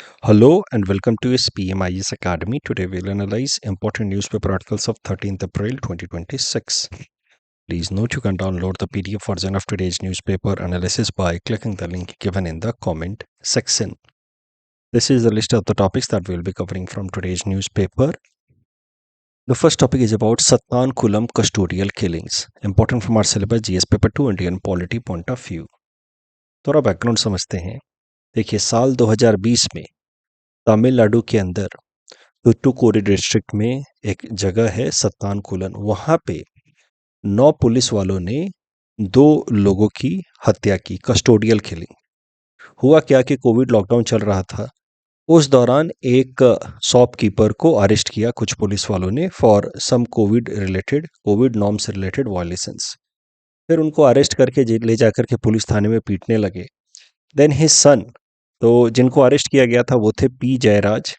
Hello and welcome to SPMIS Academy. Today we'll analyze important newspaper articles of 13th April 2026. Please note you can download the PDF version of today's newspaper analysis by clicking the link given in the comment section. This is the list of the topics that we'll be covering from today's newspaper. The first topic is about Sattankulam custodial killings. Important from our syllabus GS paper 2 Indian polity point of view. थोड़ा background समझते हैं. देखिए साल 2020 में तमिलनाडु के अंदर Thoothukudi district में एक जगह है सत्तानकुलन. वहां पे 9 पुलिस वालों ने 2 लोगों की हत्या की. Custodial killing. हुआ क्या कि कोविड लॉकडाउन चल रहा था. उस दौरान एक शॉपकीपर को अरेस्ट किया कुछ पुलिस वालों ने फॉर सम कोविड नॉर्म से रिलेटेड वायलेशंस. फिर उनको अरेस्ट करके ले जाकर के पुलिस थाने में पीटने लगे. देन हिज सन, तो जिनको अरेस्ट किया गया था वो थे पी जयराज.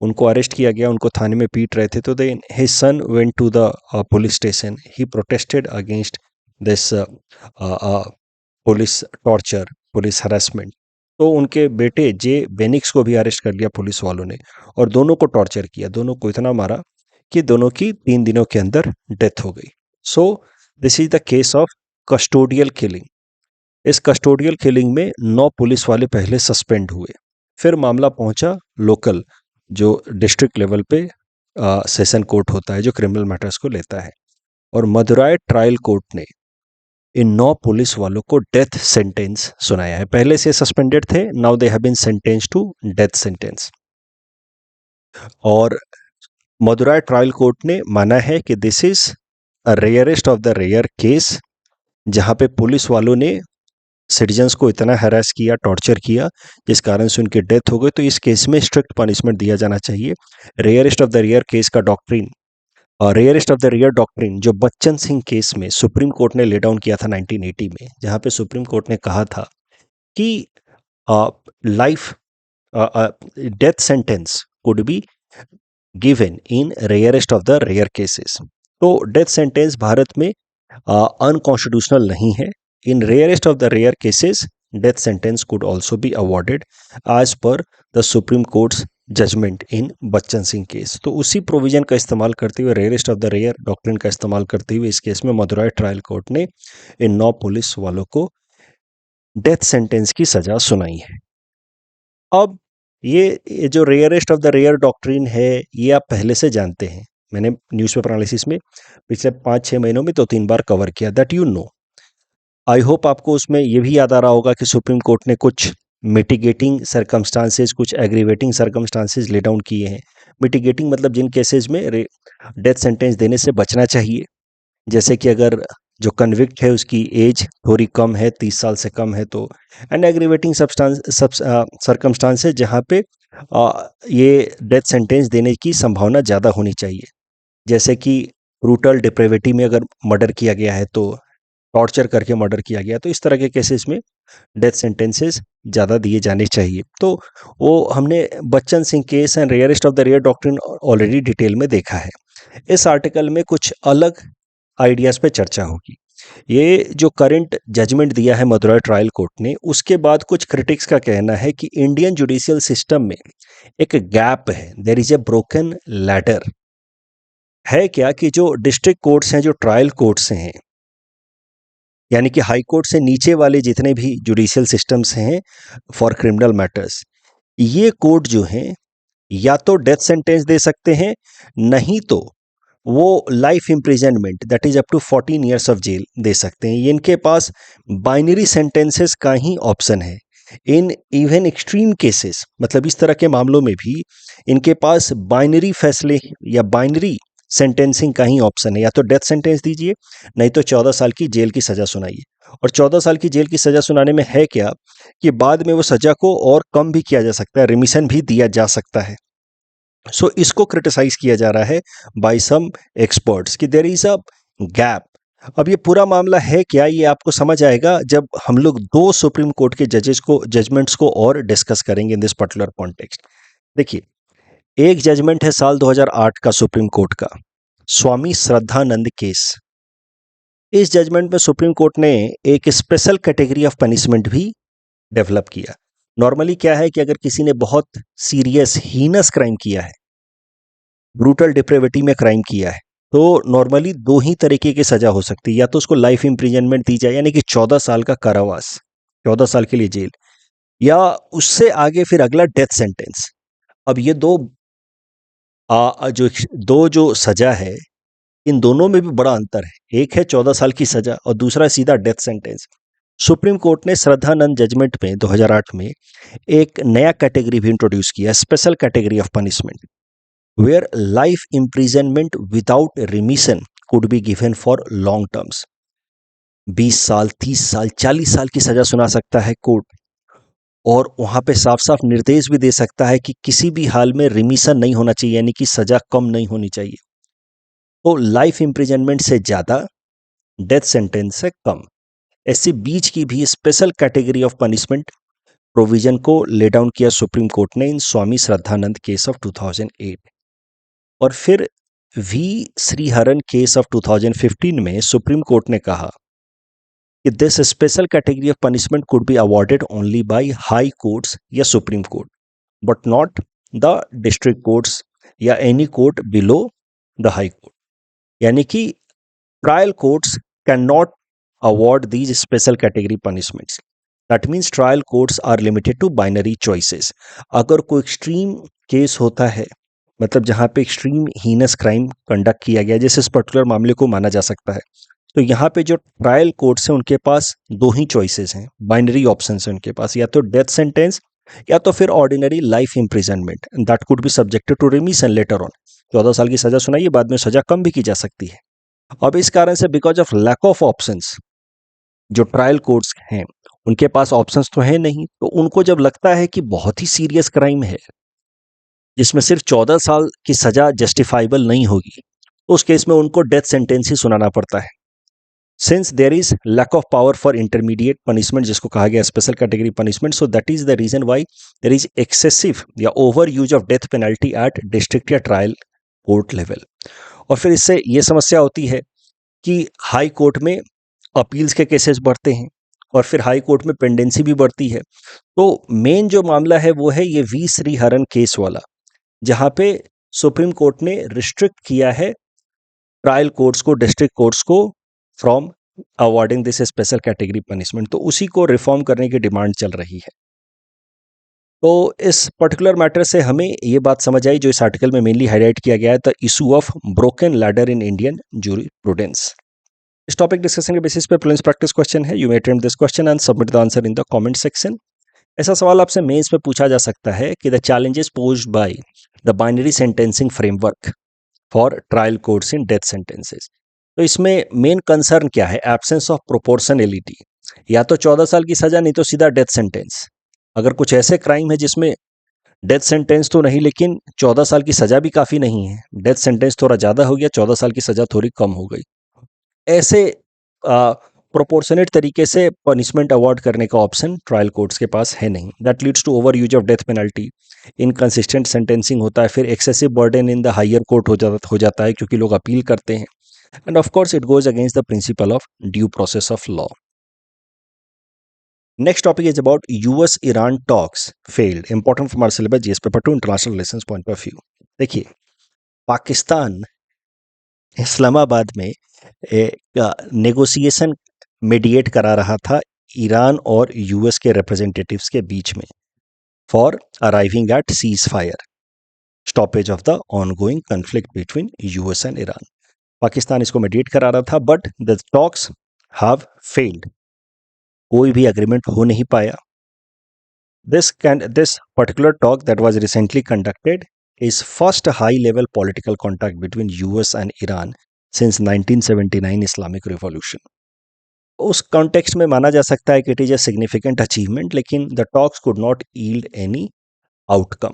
उनको अरेस्ट किया गया, उनको थाने में पीट रहे थे. तो then his son went to the police station. He protested against this police torture, police harassment. तो उनके बेटे जे बेनिक्स को भी अरेस्ट कर लिया पुलिस वालों ने और दोनों को टॉर्चर किया. दोनों को इतना मारा कि दोनों की 3 दिनों के अंदर डेथ हो गई. So this is the case of custodial killing. इस कस्टोडियल किलिंग में 9 पुलिस वाले पहले सस्पेंड हुए. फिर मामला पहुंचा लोकल, जो डिस्ट्रिक्ट लेवल पे सेशन कोर्ट होता है जो क्रिमिनल मैटर्स को लेता है. और मदुराई ट्रायल कोर्ट ने इन 9 पुलिस वालों को डेथ सेंटेंस सुनाया है. पहले से सस्पेंडेड थे, now they have been sentence to death sentence. और मदुराई ट्रायल कोर्ट ने माना है कि this is a rarest of the rare case, जहां पे पुलिस वालों ने सिटीजन्स को इतना हैरेस किया, टॉर्चर किया, जिस कारण से उनकी डेथ हो गई. तो इस केस में स्ट्रिक्ट पनिशमेंट दिया जाना चाहिए. Rarest of the rare case का डॉक्ट्रिन, और rarest of the rare doctrine जो बच्चन सिंह केस में सुप्रीम कोर्ट ने ले डाउन किया था 1980 में, जहां पे सुप्रीम कोर्ट ने कहा था कि life death sentence could be given in rarest of the rare cases. तो डेथ सेंटेंस भारत में अनकॉन्स्टिट्यूशनल नहीं है. In rarest of the rare cases, death sentence could also be awarded as per the Supreme Court's judgment in Bachan Singh case. तो उसी provision का इस्तेमाल करते हुए, rarest of the rare doctrine का इस्तेमाल करते हुए इस केस में मदुराई ट्रायल कोर्ट ने इन 9 पुलिस वालों को डेथ सेंटेंस की सजा सुनाई है. अब ये जो rarest of the rare doctrine है, ये आप पहले से जानते हैं. मैंने न्यूज़पेपर एनालिसिस में पिछले 5-6 महीनों में 2-3 बार कवर किया. That you know. I hope आपको उसमें ये भी याद आ रहा होगा कि सुप्रीम कोर्ट ने कुछ मिटिगेटिंग सर्कमस्टांसेस, कुछ एग्रीवेटिंग सर्कमस्टांसेस ले डाउन किए हैं. मिटिगेटिंग मतलब जिन केसेस में डेथ सेंटेंस देने से बचना चाहिए, जैसे कि अगर जो कन्विक्ट है उसकी एज थोड़ी कम है, 30 साल से कम है तो. एंड एग्रीवेटिंग सर्कमस्टांसेस जहाँ पे ये डेथ सेंटेंस देने की संभावना ज़्यादा होनी चाहिए, जैसे कि ब्रूटल डिप्रेविटी में अगर मर्डर किया गया है, तो टॉर्चर करके मर्डर किया गया, तो इस तरह के केसेस में डेथ सेंटेंसेस ज़्यादा दिए जाने चाहिए. तो वो हमने Bachan Singh case and rarest of the rare doctrine already detail में देखा है. इस आर्टिकल में कुछ अलग आइडियाज़ पे चर्चा होगी. ये जो करंट जजमेंट दिया है मदुराई ट्रायल कोर्ट ने, उसके बाद कुछ क्रिटिक्स का कहना है कि इंडियन जुडिशियल सिस्टम में एक गैप है. There is a broken ladder. है क्या कि जो डिस्ट्रिक्ट कोर्ट्स हैं, जो ट्रायल कोर्ट्स हैं, यानी कि हाई कोर्ट से नीचे वाले जितने भी जुडिशियल सिस्टम्स हैं फॉर क्रिमिनल मैटर्स, ये कोर्ट जो हैं या तो डेथ सेंटेंस दे सकते हैं, नहीं तो वो life imprisonment that is up to 14 years of jail दे सकते हैं. इनके पास बाइनरी सेंटेंसेस का ही ऑप्शन है. इन इवन एक्सट्रीम केसेस, मतलब इस तरह के मामलों में भी इनके पास बाइनरी फैसले या बाइनरी सेंटेंसिंग का ही ऑप्शन है. या तो डेथ सेंटेंस दीजिए, नहीं तो 14 साल की जेल की सज़ा सुनाइए. और 14 साल की जेल की सज़ा सुनाने में है क्या कि बाद में वो सज़ा को और कम भी किया जा सकता है, रिमिशन भी दिया जा सकता है. सो इसको क्रिटिसाइज किया जा रहा है बाय सम एक्सपर्ट्स कि देयर इज अ गैप. अब ये पूरा मामला है क्या, ये आपको समझ आएगा जब हम लोग 2 सुप्रीम कोर्ट के जजमेंट्स को और डिस्कस करेंगे इन दिस पर्टिकुलर कॉन्टेक्स्ट. देखिए, एक जजमेंट है साल 2008 का सुप्रीम कोर्ट का, स्वामी श्रद्धानंद केस. इस जजमेंट में सुप्रीम कोर्ट ने एक स्पेशल कैटेगरी ऑफ पनिशमेंट भी डेवलप किया. नॉर्मली क्या है कि अगर किसी ने बहुत सीरियस हीनस क्राइम किया है, ब्रूटल डिप्रेविटी में क्राइम किया है, तो नॉर्मली दो ही तरीके की सजा हो सकती है। या तो उसको लाइफ इंप्रिजनमेंट दी जाए, यानी कि 14 साल का कारावास, 14 साल के लिए जेल, या उससे आगे फिर अगला डेथ सेंटेंस। अब ये जो सजा है, इन दोनों में भी बड़ा अंतर है। एक है 14 साल की सजा और दूसरा है सीधा डेथ सेंटेंस। सुप्रीम कोर्ट ने श्रद्धानंद जजमेंट में 2008 में एक नया कैटेगरी भी इंट्रोड्यूस किया, special category of punishment, where life imprisonment without remission could be given for long terms. 20 साल, 30 साल, 40 साल की सजा सुना सकता है कोर्ट, और वहां पे साफ साफ निर्देश भी दे सकता है कि किसी भी हाल में रिमिशन नहीं होना चाहिए, यानी कि सजा कम नहीं होनी चाहिए। तो लाइफ इम्प्रिजनमेंट से ज्यादा, डेथ सेंटेंस से कम, ऐसी बीच की भी special category of punishment provision को ले डाउन किया सुप्रीम कोर्ट ने इन स्वामी श्रद्धानंद केस ऑफ 2008। और फिर वी श्रीहरन केस ऑफ 2015 में सुप्रीम कोर्ट ने कहा कि this special category of punishment could be awarded only by high courts या supreme court, but not the district courts या any court below the high court. यानी कि trial courts can not award these special category punishments. That means trial courts are limited to binary choices. अगर कोई extreme case होता है, मतलब जहां पे एक्सट्रीम हीनस क्राइम कंडक्ट किया गया, जैसे इस पर्टिकुलर मामले को माना जा सकता है, तो यहाँ पे जो ट्रायल कोर्ट्स हैं उनके पास दो ही चॉइसेस हैं, बाइनरी ऑप्शंस हैं उनके पास, या तो डेथ सेंटेंस या तो फिर ordinary life imprisonment, that could be subjected to remission later on. 14 साल की सजा सुनाइए, बाद में सजा कम भी की जा सकती है। अब इस कारण से because of lack of options, जो ट्रायल कोर्ट्स हैं उनके पास ऑप्शंस तो है नहीं, तो उनको जब लगता है कि बहुत ही सीरियस क्राइम है जिसमें सिर्फ 14 साल की सजा जस्टिफाइबल नहीं होगी, तो उस केस में उनको डेथ सेंटेंस ही सुनाना पड़ता है। Since there is lack of power for intermediate punishment, जिसको कहा गया special category punishment, so that is the reason why there is excessive या over use of death penalty at district या ट्रायल कोर्ट लेवल। और फिर इससे ये समस्या होती है कि हाई कोर्ट में अपील्स के केसेस बढ़ते हैं और फिर हाई कोर्ट में पेंडेंसी भी बढ़ती है। तो मेन जो मामला है वो है ये वी श्रीहरन केस वाला, जहां पे सुप्रीम कोर्ट ने रिस्ट्रिक्ट किया है ट्रायल कोर्ट्स को, डिस्ट्रिक्ट कोर्ट्स को, from awarding this special category punishment. तो उसी को रिफॉर्म करने की डिमांड चल रही है। तो इस पर्टिकुलर मैटर से हमें ये बात समझ आई, जो इस आर्टिकल में मेनली हाईलाइट किया गया है, the issue of broken ladder in Indian jurisprudence. इस टॉपिक डिस्कशन के बेसिस पे प्रीलिम्स प्रैक्टिस क्वेश्चन है। You may attempt this question and submit the answer in the comment section. ऐसा सवाल आपसे मेंस में पूछा जा सकता है कि the challenges posed by the binary sentencing framework for trial courts in death sentences. तो इसमें मेन कंसर्न क्या है? एब्सेंस ऑफ प्रोपोर्शनैलिटी, या तो 14 साल की सजा, नहीं तो सीधा डेथ सेंटेंस। अगर कुछ ऐसे क्राइम है जिसमें डेथ सेंटेंस तो नहीं लेकिन 14 साल की सजा भी काफी नहीं है, डेथ सेंटेंस थोड़ा ज्यादा हो गया, 14 साल की सजा थोड़ी कम हो गई, ऐसे प्रोपोर्शनेट तरीके से पनिशमेंट अवॉर्ड करने का ऑप्शन ट्रायल कोर्ट्स के पास है नहीं। That leads to over use of death penalty, inconsistent sentencing होता है, फिर excessive burden in the higher court हो जाता है क्योंकि लोग अपील करते हैं, and of course it goes against the principle of due process of law. Next topic is about US Iran talks failed, important from our syllabus GS paper 2 international relations point of view. देखिए, पाकिस्तान इस्लामाबाद में negotiation mediate करा रहा था Iran और US के representatives के बीच में for arriving at cease fire, stoppage of the ongoing conflict between US and Iran. Pakistan इसको मीडिएट करा रहा था, but the talks have failed, कोई भी एग्रीमेंट हो नहीं पाया। This particular talk that was recently conducted is first high-level political contact between US and Iran since 1979 Islamic Revolution. उस कॉन्टेक्स्ट में माना जा सकता है कि it is a significant achievement, लेकिन the talks could not yield any outcome.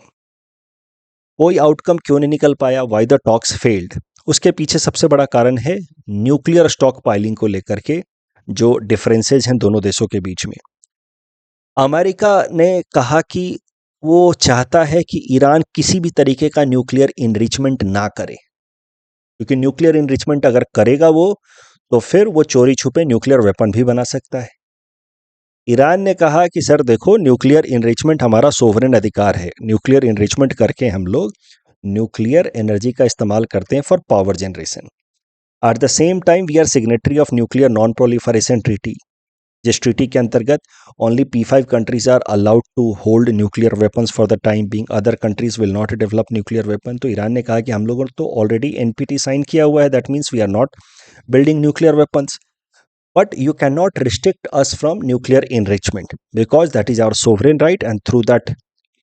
कोई outcome क्यों नहीं निकल पाया? Why the talks failed? उसके पीछे सबसे बड़ा कारण है न्यूक्लियर स्टॉक पाइलिंग को लेकर के जो डिफरेंसेज हैं दोनों देशों के बीच में। अमेरिका ने कहा कि वो चाहता है कि ईरान किसी भी तरीके का न्यूक्लियर इनरिचमेंट ना करे, क्योंकि न्यूक्लियर इनरिचमेंट अगर करेगा वो, तो फिर वो चोरी छुपे न्यूक्लियर वेपन भी बना सकता है। ईरान ने कहा कि सर देखो, न्यूक्लियर इनरिचमेंट हमारा सोवरेन अधिकार है, न्यूक्लियर इनरिचमेंट करके हम लोग न्यूक्लियर एनर्जी का इस्तेमाल करते हैं for power generation. At the same time we are signatory of nuclear non proliferation treaty, जिस ट्रीटी के अंतर्गत only P5 countries are allowed to hold nuclear weapons for the time being, other countries will not develop nuclear weapon. तो Iran ने कहा कि हम लोगों ने तो ऑलरेडी NPT साइन किया हुआ है, that means we are not building nuclear weapons, but you cannot restrict us from nuclear enrichment because that is our sovereign right, and through that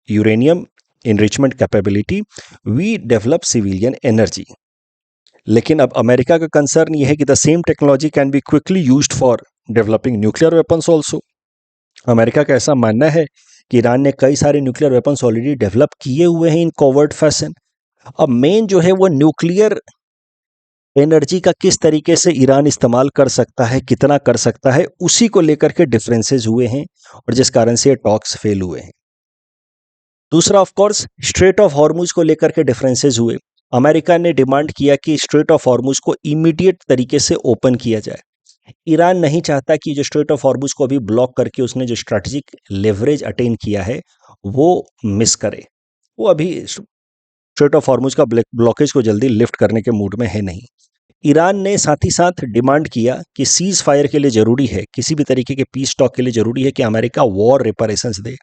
uranium enrichment capability we develop civilian energy। लेकिन अब America का concern ये है कि the same technology can be quickly used for developing nuclear weapons also. America का ऐसा मानना है कि ईरान ने कई सारे न्यूक्लियर वेपन्स ऑलरेडी डेवलप किए हुए हैं इन कॉवर्ट फैशन। अब मेन जो है वो न्यूक्लियर एनर्जी का किस तरीके से ईरान इस्तेमाल कर सकता है, कितना कर सकता है, उसी को लेकर के डिफरेंसेस हुए हैं और जिस कारण से ये टॉक्स फेल हुए हैं। दूसरा of course straight of Hormuz को लेकर के डिफरेंसेस हुए। अमेरिका ने डिमांड किया कि स्ट्रेट ऑफ हॉर्मुज को इमीडिएट तरीके से ओपन किया जाए। ईरान नहीं चाहता कि जो स्ट्रेट ऑफ हॉर्मुज को अभी ब्लॉक करके उसने जो स्ट्रैटेजिक लेवरेज अटेन किया है वो मिस करे। वो अभी स्ट्रेट ऑफ हॉर्मुज का ब्लॉकेज को जल्दी लिफ्ट करने के मूड में है नहीं। ईरान ने साथ ही साथ डिमांड किया कि सीज फायर के लिए ज़रूरी है, किसी भी तरीके के पीस टॉक के लिए ज़रूरी है कि अमेरिका वॉर रिपरेशंस दे।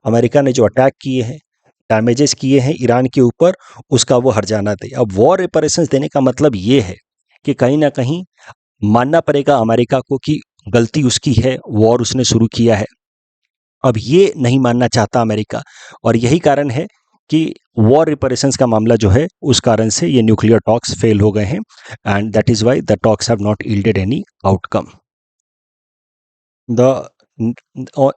अमेरिका ने जो अटैक किए हैं, डैमेजेस किए हैं ईरान के ऊपर, उसका वो हर्जाना दे। अब वॉर रिपरेशंस देने का मतलब ये है कि कहीं ना कहीं मानना पड़ेगा अमेरिका को कि गलती उसकी है, वॉर उसने शुरू किया है। अब ये नहीं मानना चाहता अमेरिका, और यही कारण है कि वॉर रिपरेशंस का मामला जो है उस कारण से ये न्यूक्लियर टॉक्स फेल हो गए हैं, and that is why the talks have not yielded any outcome. The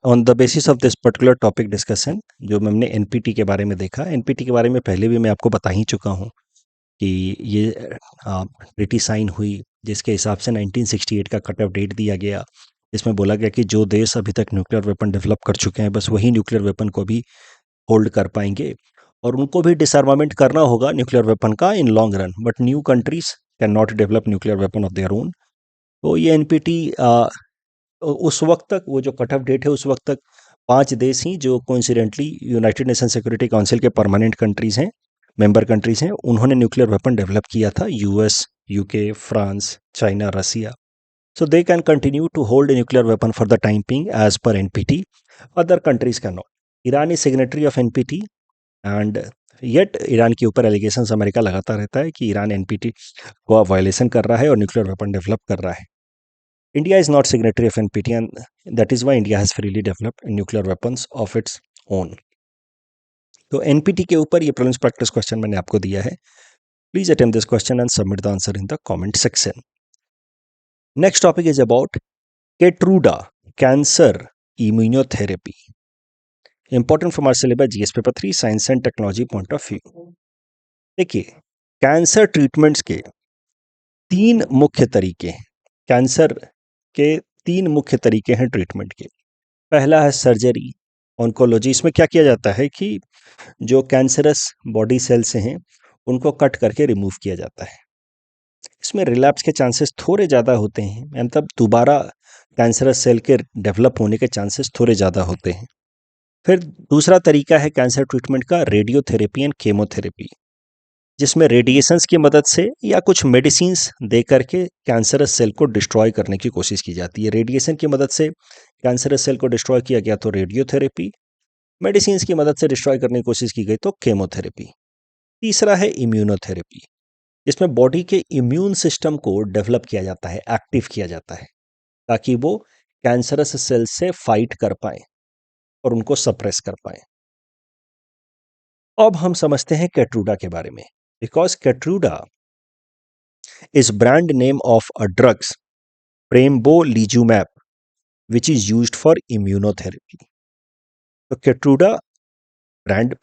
on the basis of this particular topic discussion, जो हमने एनपीटी के बारे में देखा, एनपीटी के बारे में पहले भी मैं आपको बता ही चुका हूँ कि ये ट्रीटी साइन हुई जिसके हिसाब से 1968 का कट ऑफ डेट दिया गया, जिसमें बोला गया कि जो देश अभी तक न्यूक्लियर वेपन डेवलप कर चुके हैं बस वही न्यूक्लियर वेपन को भी होल्ड कर पाएंगे, और उनको भी डिसआर्मामेंट करना होगा न्यूक्लियर वेपन का in long run, but new countries can not develop nuclear weapon of their own. तो ये एनपीटी उस वक्त तक, वो जो कट ऑफ डेट है उस वक्त तक 5 देश ही जो coincidentally United Nation Security Council के परमानेंट कंट्रीज हैं, मेंबर कंट्रीज हैं, उन्होंने न्यूक्लियर वेपन डेवलप किया था, US, UK, France, China, Russia. So they can continue to hold a nuclear weapon for the time being as per NPT. Other countries cannot. Iran is signatory of NPT, and yet Iran के ऊपर allegations America लगाता रहता है कि Iran NPT को violation कर रहा है और न्यूक्लियर वेपन डेवलप कर रहा है। India is not signatory of NPT, and that is why India has freely developed nuclear weapons of its own. तो NPT के ऊपर ये प्रीलिम्स प्रैक्टिस क्वेश्चन मैंने आपको दिया है। Please attempt this question and submit the answer in the comment section. Next topic is about Keytruda cancer immunotherapy. Important from our syllabus GS paper 3 science and technology point of view. देखिए, cancer treatments के 3 मुख्य तरीके हैं। Cancer के 3 मुख्य तरीके हैं treatment के। पहला है सर्जरी, ऑन्कोलॉजी। इसमें क्या किया जाता है कि जो कैंसरस बॉडी सेल्स हैं उनको कट करके रिमूव किया जाता है। इसमें रिलैप्स के चांसेस थोड़े ज़्यादा होते हैं, मतलब दोबारा कैंसरस सेल के डेवलप होने के चांसेस थोड़े ज़्यादा होते हैं। फिर दूसरा तरीका है कैंसर ट्रीटमेंट का रेडियोथेरेपी एंड केमोथेरेपी, जिसमें रेडिएशंस की मदद से या कुछ मेडिसिन्स दे करके कैंसरस सेल को डिस्ट्रॉय करने की कोशिश की जाती है। रेडिएशन की मदद से कैंसरस सेल को डिस्ट्रॉय किया गया तो रेडियोथेरेपी, मेडिसिन्स की मदद से डिस्ट्रॉय करने की कोशिश की गई तो केमोथेरेपी। तीसरा है इम्यूनोथेरेपी, इसमें बॉडी के इम्यून सिस्टम को डेवलप किया जाता है, एक्टिव किया जाता है, ताकि वो कैंसरस सेल से फाइट कर पाए और उनको सप्रेस कर पाए। अब हम समझते हैं केट्रूडा के बारे में, because Keytruda is brand name of a drugs pembrolizumab which is used for immunotherapy. तो केट्रूडा ब्रांड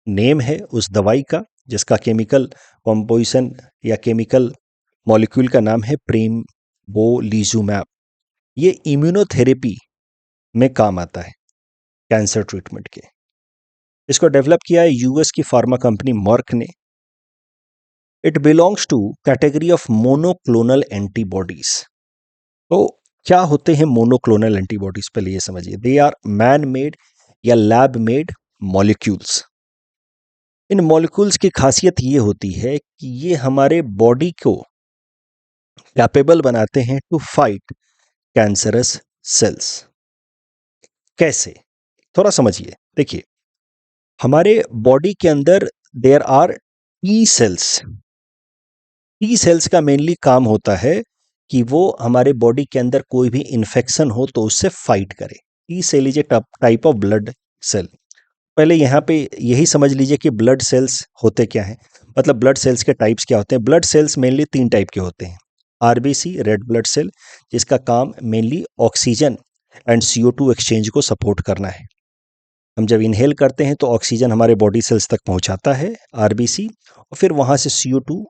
नेम है उस दवाई का जिसका केमिकल कॉम्पोजिशन या केमिकल मॉलिक्यूल का नाम है प्रेम्बोलिजुमैब। ये इम्यूनोथेरेपी में काम आता है कैंसर ट्रीटमेंट के। इसको डेवलप किया है यूएस की फार्मा कंपनी मर्क ने। It belongs to category of monoclonal antibodies. तो क्या होते हैं मोनोक्लोनल एंटीबॉडीज? पहले ये समझिए, दे आर मैन मेड या लैब मेड मॉलिक्यूल्स। इन मॉलिक्यूल्स की खासियत ये होती है कि ये हमारे बॉडी को कैपेबल बनाते हैं टू फाइट कैंसरस सेल्स। कैसे? थोड़ा समझिए। देखिए, हमारे बॉडी के अंदर there are T cells. T cells का मेनली काम होता है कि वो हमारे बॉडी के अंदर कोई भी इन्फेक्शन हो तो उससे फाइट करे। T cell is a type of blood cell. पहले यहाँ पे यही समझ लीजिए कि ब्लड सेल्स होते क्या हैं, मतलब ब्लड सेल्स के टाइप्स क्या होते हैं। ब्लड सेल्स मेनली 3 टाइप के होते हैं। आरबीसी, रेड ब्लड सेल, जिसका काम mainly oxygen and CO2 exchange को सपोर्ट करना है। हम जब इनहेल करते हैं तो ऑक्सीजन हमारे बॉडी सेल्स तक पहुंचाता है, आरबीसी, और फिर वहां से CO2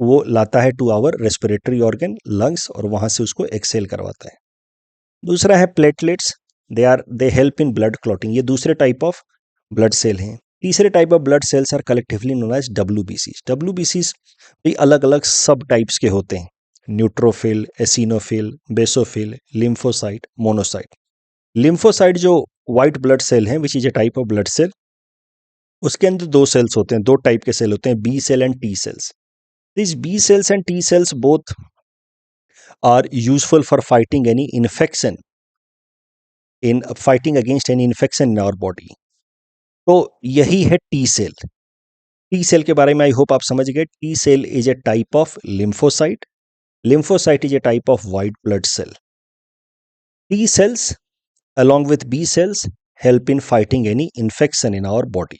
वो लाता है to our respiratory organ, lungs, और वहां से उसको एक्सेल करवाता है। दूसरा है platelets, they help in blood clotting. ये दूसरे टाइप ऑफ ब्लड सेल हैं। तीसरे type of blood cells are collectively known as डब्ल्यूबीसीज। डब्ल्यूबीसीज भी अलग अलग सब टाइप्स के होते हैं। Neutrophil, eosinophil, basophil, lymphocyte, monocyte. Lymphocyte जो व्हाइट ब्लड सेल हैं, which is a type of blood cell, उसके अंदर 2 सेल्स होते हैं, 2 टाइप के सेल होते हैं, B cell and T cells. This B cells and T cells both are useful for fighting any infection, in fighting against any infection in our body. तो यही है टी सेल। टी सेल के बारे में I hope आप समझ गए। T cell is a type of lymphocyte. Lymphocyte is a type of white blood cell. T cells along with B cells help in fighting any infection in our body।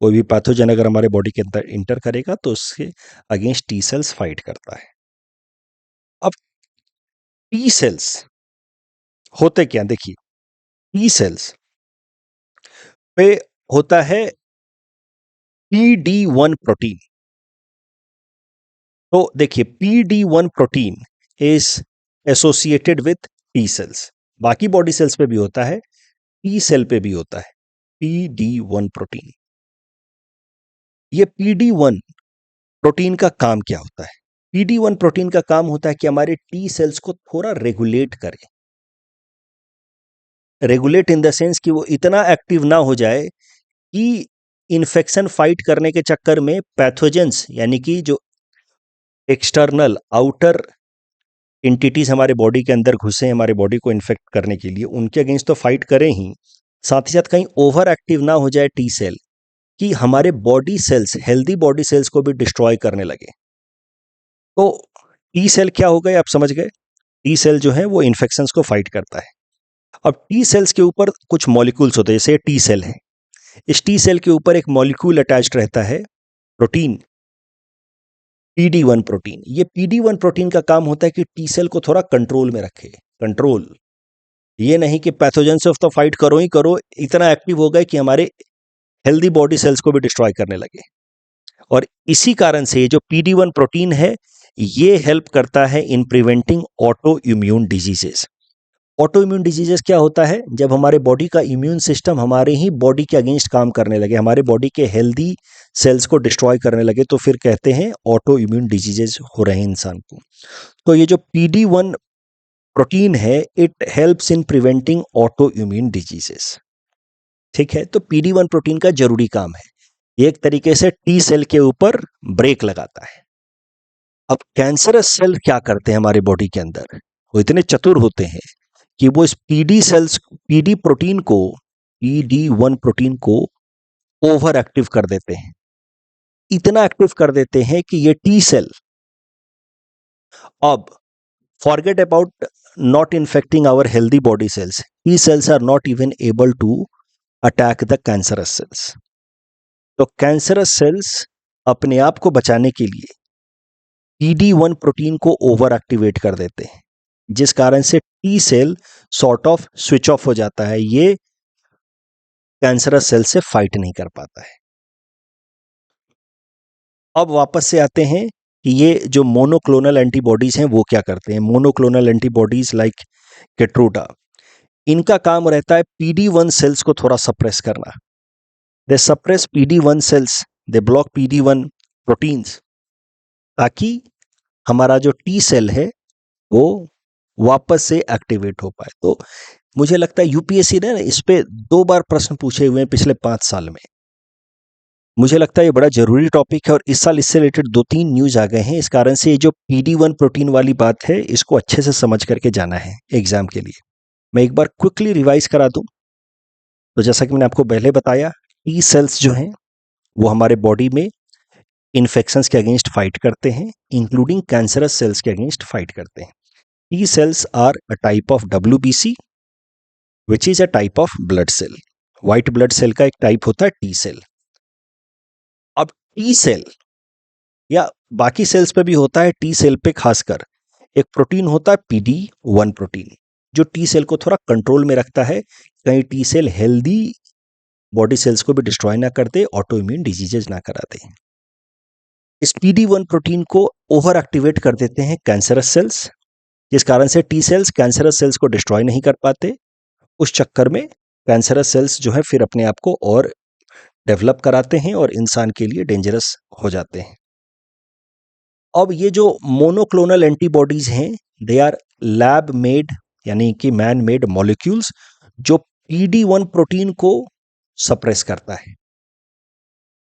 कोई भी pathogen अगर हमारे body के अंदर inter करेगा तो उसके against T cells fight करता है। अब टी सेल्स होते क्या, देखिए, टी सेल्स पे होता है PD1 प्रोटीन। तो देखिए, PD1 protein is associated with T cells. बाकी बॉडी सेल्स पे भी होता है, टी सेल पे भी होता है PD1 प्रोटीन। ये PD1 प्रोटीन का काम क्या होता है? PD1 प्रोटीन का काम होता है कि हमारे टी सेल्स को थोड़ा रेगुलेट करे। रेगुलेट इन द सेंस कि वो इतना एक्टिव ना हो जाए कि इन्फेक्शन फाइट करने के चक्कर में पैथोजेंस, यानी कि जो एक्सटर्नल आउटर एंटिटीज हमारे बॉडी के अंदर घुसे हमारे बॉडी को इन्फेक्ट करने के लिए, उनके अगेंस्ट तो फाइट करें ही, साथ ही साथ कहीं ओवर एक्टिव ना हो जाए टी सेल कि हमारे body cells, healthy body cells को भी डिस्ट्रॉय करने लगे। तो टी सेल क्या हो गए, आप समझ गए। टी सेल जो है वो इन्फेक्शंस को फाइट करता है। अब टी सेल्स के ऊपर कुछ मॉलिक्यूल्स होते हैं, जैसे टी सेल है, इस टी सेल के ऊपर एक मॉलिक्यूल अटैच्ड रहता है, प्रोटीन, PD1 प्रोटीन। ये PD1 प्रोटीन का काम होता है कि टी सेल को थोड़ा कंट्रोल में रखे। कंट्रोल, ये नहीं कि पैथोजन से तो फाइट करो ही करो, इतना एक्टिव हो गए कि हमारे हेल्दी बॉडी सेल्स को भी डिस्ट्रॉय करने लगे। और इसी कारण से ये जो PD1 प्रोटीन है, ये हेल्प करता है in preventing auto immune diseases. Auto immune diseases क्या होता है? जब हमारे बॉडी का इम्यून सिस्टम हमारे ही बॉडी के अगेंस्ट काम करने लगे, हमारे बॉडी के हेल्दी सेल्स को डिस्ट्रॉय करने लगे, तो फिर कहते हैं ऑटो इम्यून डिजीजेस हो रहे हैं इंसान को। तो ये जो PD1 प्रोटीन है, it helps in preventing auto immune diseases. ठीक है, तो PD1 प्रोटीन का जरूरी काम है, एक तरीके से टी सेल के ऊपर ब्रेक लगाता है। अब कैंसरस सेल क्या करते हैं हमारे बॉडी के अंदर? वो इतने चतुर होते हैं कि वो इस PD प्रोटीन को, PD1 प्रोटीन को ओवर एक्टिव कर देते हैं। इतना एक्टिव कर देते हैं कि ये टी सेल अब forget about not infecting our healthy body cells, T cells are not even able to attack the cancerous cells. तो कैंसरस सेल्स अपने आप को बचाने के लिए PD1 प्रोटीन को ओवर एक्टिवेट कर देते हैं, जिस कारण से T cell sort of switch off हो जाता है, ये कैंसरस सेल से फाइट नहीं कर पाता है। अब वापस से आते हैं कि ये जो मोनोक्लोनल एंटीबॉडीज हैं वो क्या करते हैं। मोनोक्लोनल एंटीबॉडीज लाइक केट्रूडा, इनका काम रहता है PD1 सेल्स को थोड़ा सप्रेस करना। They suppress PD1 cells, they block PD1 proteins, ताकि हमारा जो टी सेल है वो वापस से एक्टिवेट हो पाए। तो मुझे लगता है यूपीएससी ने ना इस पे 2 बार प्रश्न पूछे हुए हैं पिछले 5 साल में। मुझे लगता है ये बड़ा ज़रूरी टॉपिक है और इस साल इससे रिलेटेड 2-3 न्यूज़ आ गए हैं। इस कारण से ये जो PD-1 प्रोटीन वाली बात है, इसको अच्छे से समझ करके जाना है एग्ज़ाम के लिए। मैं एक बार क्विकली रिवाइज़ करा दूँ, तो जैसा कि मैंने आपको पहले बताया, टी सेल्स जो हैं, वो हमारे बॉडी में इन्फेक्शंस के अगेंस्ट फाइट करते हैं, इंक्लूडिंग कैंसरस सेल्स के अगेंस्ट फाइट करते हैं। T cells are a type of WBC, which is a type of blood cell. White blood cell का एक टाइप होता है टी सेल। अब टी सेल या बाकी सेल्स पे भी होता है, टी सेल पे खासकर एक प्रोटीन होता है PD-1 प्रोटीन, जो टी सेल को थोड़ा कंट्रोल में रखता है, कहीं T cell healthy body cells को भी डिस्ट्रॉय ना कर दे, ऑटो इम्यून डिजीजेज ना करा दे। इस PD-1 प्रोटीन को ओवर एक्टिवेट कर देते हैं कैंसरस सेल्स, जिस कारण से टी सेल्स कैंसरस सेल्स को डिस्ट्रॉय नहीं कर पाते। उस चक्कर में कैंसरस सेल्स जो है फिर अपने आप को और डेवलप कराते हैं और इंसान के लिए डेंजरस हो जाते हैं। अब ये जो मोनोक्लोनल एंटीबॉडीज हैं, दे आर लैब मेड यानी कि मैन मेड मॉलिक्यूल्स, जो PD-1 प्रोटीन को सप्रेस करता है,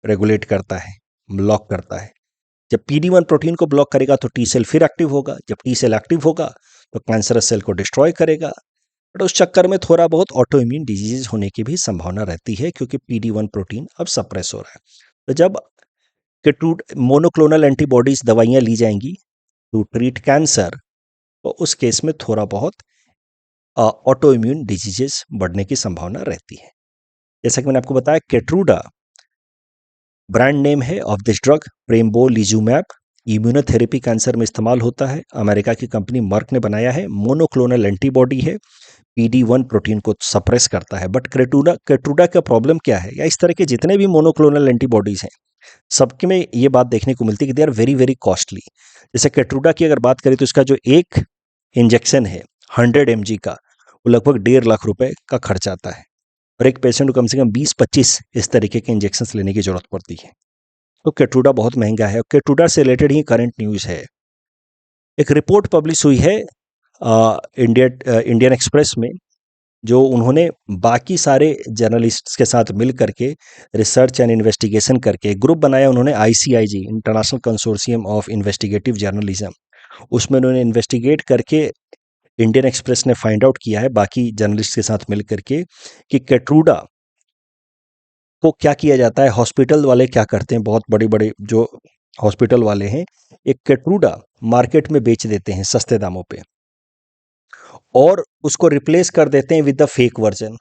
रेगुलेट करता है, ब्लॉक करता है। जब PD-1 प्रोटीन को ब्लॉक करेगा तो टी सेल फिर एक्टिव होगा, जब टी सेल एक्टिव होगा तो कैंसरस सेल को डिस्ट्रॉय करेगा। बट उस चक्कर में थोड़ा बहुत ऑटो इम्यून डिजीज होने की भी संभावना रहती है, क्योंकि PD-1 प्रोटीन अब सप्रेस हो रहा है। तो जब मोनोक्लोनल एंटीबॉडीज दवाइयां ली जाएंगी टू ट्रीट कैंसर, तो उस केस में थोड़ा बहुत ऑटो इम्यून डिजीजेस बढ़ने की संभावना रहती है। जैसा कि मैंने आपको बताया, केट्रूडा ब्रांड नेम है of this drug, pembrolizumab, immunotherapy cancer में इस्तेमाल होता है। अमेरिका की कंपनी मर्क ने बनाया है, मोनोक्लोनल एंटीबॉडी है, PD-1 प्रोटीन को सप्रेस करता है। बट केट्रूडा का प्रॉब्लम क्या है, या इस तरह के जितने भी मोनोक्लोनल एंटीबॉडीज हैं, सबके में ये बात देखने को मिलती है कि they are very very costly. जैसे केट्रूडा की अगर बात करें तो इसका जो एक इंजेक्शन है 100 mg का, वो लगभग 1.5 लाख रुपए का खर्च आता है, और एक पेशेंट को कम से कम 20-25 इस तरीके के इंजेक्शन लेने की जरूरत पड़ती है। तो केट्रूडा बहुत महंगा है। केट्रूडा से रिलेटेड ही करंट न्यूज़ है। एक रिपोर्ट पब्लिश हुई है इंडियन एक्सप्रेस में, जो उन्होंने बाकी सारे जर्नलिस्ट्स के साथ मिल करके रिसर्च एंड इन्वेस्टिगेशन करके एक ग्रुप बनाया उन्होंने, ICIJ, international consortium of investigative journalism. उसमें उन्होंने इन्वेस्टिगेट करके इंडियन एक्सप्रेस ने फाइंड आउट किया है बाकी जर्नलिस्ट के साथ मिल करके कि केट्रूडा को क्या किया जाता है, हॉस्पिटल वाले क्या करते हैं, बहुत बड़े बड़े जो हॉस्पिटल वाले हैं, एक केट्रूडा मार्केट में बेच देते हैं सस्ते दामों पे, और उसको रिप्लेस कर देते हैं विद द फेक वर्जन,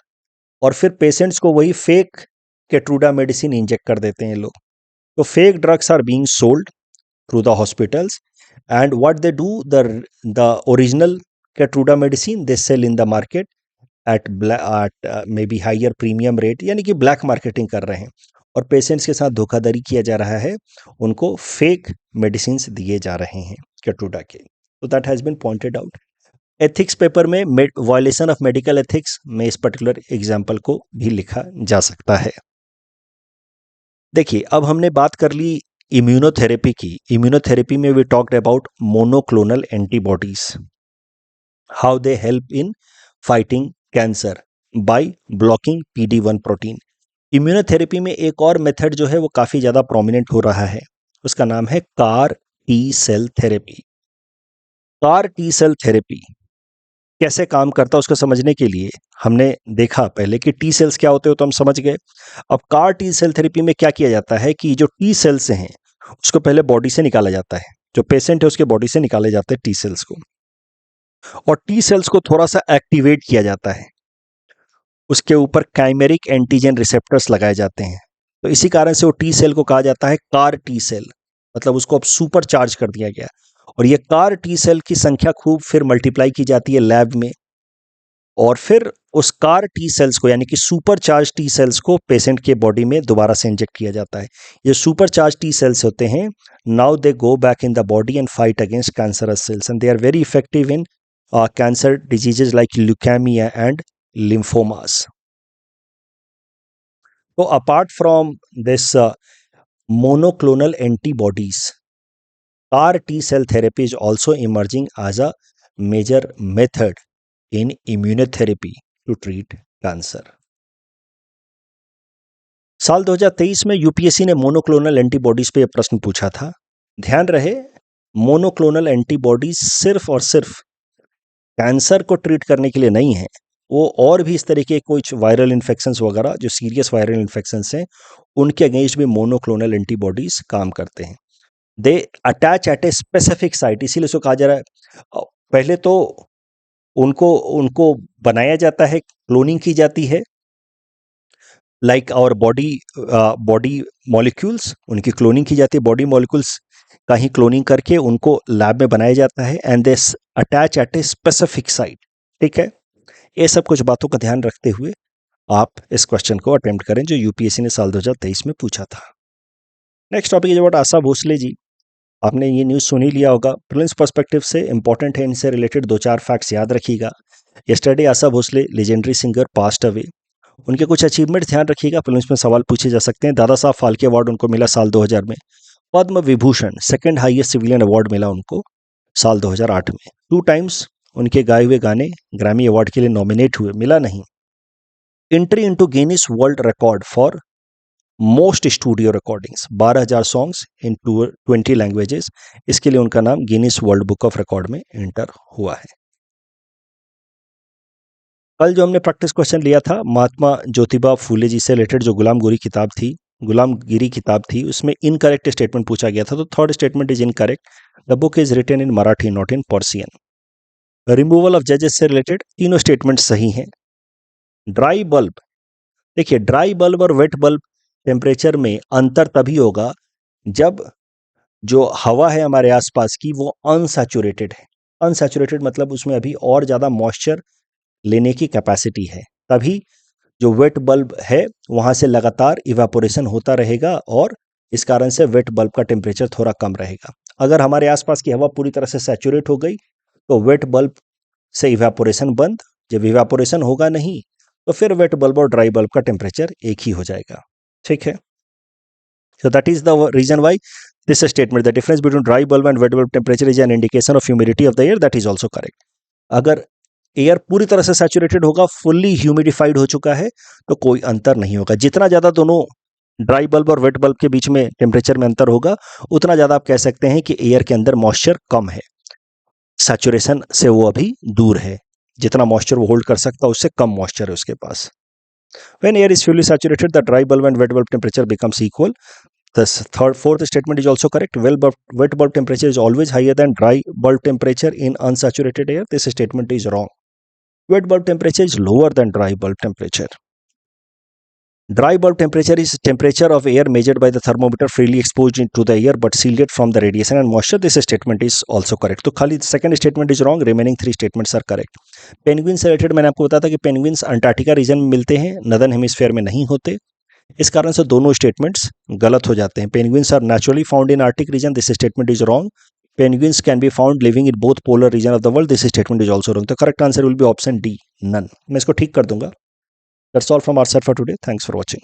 और फिर पेशेंट्स को वही फेक केट्रूडा मेडिसिन इंजेक्ट कर देते हैं लोग। तो fake drugs are being sold through the hospitals, and what they do, the original Keytruda medicine they sell in the market at may be higher premium rate, यानी कि black marketing कर रहे हैं, और पेशेंट्स के साथ धोखाधड़ी किया जा रहा है, उनको फेक मेडिसिन दिए जा रहे हैं केट्रूडा के। तो that has been pointed out. Ethics paper में वायलेशन ऑफ मेडिकल एथिक्स में इस पर्टिकुलर एग्जाम्पल को भी लिखा जा सकता है। देखिए, अब हमने बात कर ली इम्यूनोथेरेपी की। इम्यूनोथेरेपी में we talked about monoclonal antibodies, how they help in fighting cancer by blocking PD-1 protein. Immunotherapy में एक और मेथड जो है वो काफ़ी ज़्यादा प्रोमिनेंट हो रहा है, उसका नाम है CAR T-सेल थेरेपी। CAR T-सेल थेरेपी कैसे काम करता है उसको समझने के लिए हमने देखा पहले कि टी सेल्स क्या होते हो, तो हम समझ गए। अब CAR T-सेल थेरेपी में क्या किया जाता है कि जो टी सेल्स हैं उसको पहले बॉडी से निकाला जाता है, जो पेशेंट है उसके बॉडी से निकाले जाते हैं टी सेल्स को, और टी सेल्स को थोड़ा सा एक्टिवेट किया जाता है, उसके ऊपर काइमेरिक एंटीजन रिसेप्टर्स लगाए जाते हैं। तो इसी कारण से वो टी सेल को कहा जाता है CAR T-सेल, मतलब उसको अब सुपर चार्ज कर दिया गया। और ये CAR T-सेल की संख्या खूब फिर मल्टीप्लाई की जाती है लैब में, और फिर उस CAR T-सेल्स को यानी कि सुपर चार्ज टी सेल्स को पेशेंट के बॉडी में दोबारा से इंजेक्ट किया जाता है। ये सुपर चार्ज टी सेल्स होते हैं, now they go back in the body and fight against cancerous cells, and they are very effective in cancer diseases like leukaemia and lymphomas. So apart from this monoclonal antibodies, CAR T cell therapy is also emerging as a major method in immunotherapy to treat cancer. साल 2023 में UPSC ने monoclonal antibodies पे प्रश्न पूछा था। ध्यान रहे, monoclonal antibodies सिर्फ और सिर्फ कैंसर को ट्रीट करने के लिए नहीं है, वो और भी इस तरीके कुछ वायरल इन्फेक्शंस वगैरह जो सीरियस वायरल इन्फेक्शंस हैं उनके अगेंस्ट भी मोनोक्लोनल एंटीबॉडीज काम करते हैं। दे attach eight a specific site, इसीलिए उसको कहा जा रहा है। पहले तो उनको बनाया जाता है, क्लोनिंग की जाती है, लाइक आवर बॉडी मॉलिक्यूल्स, उनकी क्लोनिंग की जाती है, बॉडी मॉलिक्यूल्स का ही क्लोनिंग करके उनको लैब में बनाया जाता है and they attach eight a specific site. ठीक है, ये सब कुछ बातों का ध्यान रखते हुए आप इस क्वेश्चन को अटेम्प्ट करें जो यूपीएससी ने साल 2023 में पूछा था। Next topic is about Asha Bhosle ji. आपने ये न्यूज़ सुन ही लिया होगा, प्रिलिम्स पर्सपेक्टिव से इंपॉर्टेंट है, इनसे रिलेटेड 2-4 फैक्ट्स याद रखिएगा। Yesterday Asha Bhosle legendary singer passed away, उनके कुछ अचीवमेंट ध्यान रखिएगा, प्रिलिम्स में सवाल पूछे जा सकते हैं। दादा साहब फाल्के अवार्ड उनको मिला साल 2000 में। Padma Vibhushan second highest civilian award मिला उनको साल 2008 में। 2 टाइम्स उनके गाए हुए गाने ग्रैमी अवार्ड के लिए नॉमिनेट हुए, मिला नहीं। Entry into Guinness world record for most studio recordings, 12,000 songs in 20 languages, इसके लिए उनका नाम Guinness world book of record में एंटर हुआ है। कल जो हमने प्रैक्टिस क्वेश्चन लिया था महात्मा ज्योतिबा फूले जी से रिलेटेड, जो गुलामगिरी किताब थी, उसमें इनकरेक्ट स्टेटमेंट पूछा गया था। तो third statement is incorrect, the book is written in Marathi not in Persian. Removal of जजेस से रिलेटेड तीनों स्टेटमेंट सही हैं। ड्राई बल्ब, देखिए ड्राई बल्ब और वेट बल्ब टेम्परेचर में अंतर तभी होगा जब जो हवा है हमारे आसपास की वो अनसैचुरेटेड है। अनसैचुरेटेड मतलब उसमें अभी और ज़्यादा मॉइस्चर लेने की कैपेसिटी है, तभी जो वेट बल्ब है वहाँ से लगातार इवेपोरेशन होता रहेगा और इस कारण से वेट बल्ब का टेम्परेचर थोड़ा कम रहेगा। अगर हमारे आसपास की हवा पूरी तरह से सैचुरेट हो गई तो वेट बल्ब से इवेपोरेशन बंद, जब इवेपोरेशन होगा नहीं तो फिर वेट बल्ब और ड्राई बल्ब का टेम्परेचर एक ही हो जाएगा। ठीक है, so that is the reason why this statement, the difference between dry bulb and wet bulb temperature is an indication of humidity of the air, that is also correct। अगर air पूरी तरह से saturated होगा, fully humidified हो चुका है, तो कोई अंतर नहीं होगा। जितना ज़्यादा दोनों ड्राई बल्ब और वेट बल्ब के बीच में टेम्परेचर में अंतर होगा उतना ज़्यादा आप कह सकते हैं कि एयर के अंदर मॉइस्चर कम है, सैचुरेशन से वो अभी दूर है। जितना मॉइस्चर वो होल्ड कर सकता है उससे कम मॉइस्चर है उसके पास। When air is fully saturated, the dry bulb and wet bulb temperature becomes equal. The fourth statement is also correct. Wet bulb temperature is always higher than dry bulb temperature in unsaturated air. This statement is wrong. Wet bulb temperature is lower than dry bulb temperature. Dry bulb temperature is temperature of air measured by the thermometer freely exposed into the air but shielded from the radiation and moisture. This statement is also correct. तो खाली second statement is wrong, remaining 3 statements are correct. Penguin से related मैंने आपको बताया था कि penguins Antarctica reason में मिलते हैं, नदर्न हेमिस्फीयर में नहीं होते। इस कारण से दोनों स्टेटमेंट्स गलत हो जाते हैं। Penguins are naturally found in Arctic region, this statement is wrong. Penguins can be found living in both polar region of the world, this statement is also wrong. The correct answer will be option D, none. मैं इसको ठीक कर दूंगा। That's all from our side for today. Thanks for watching.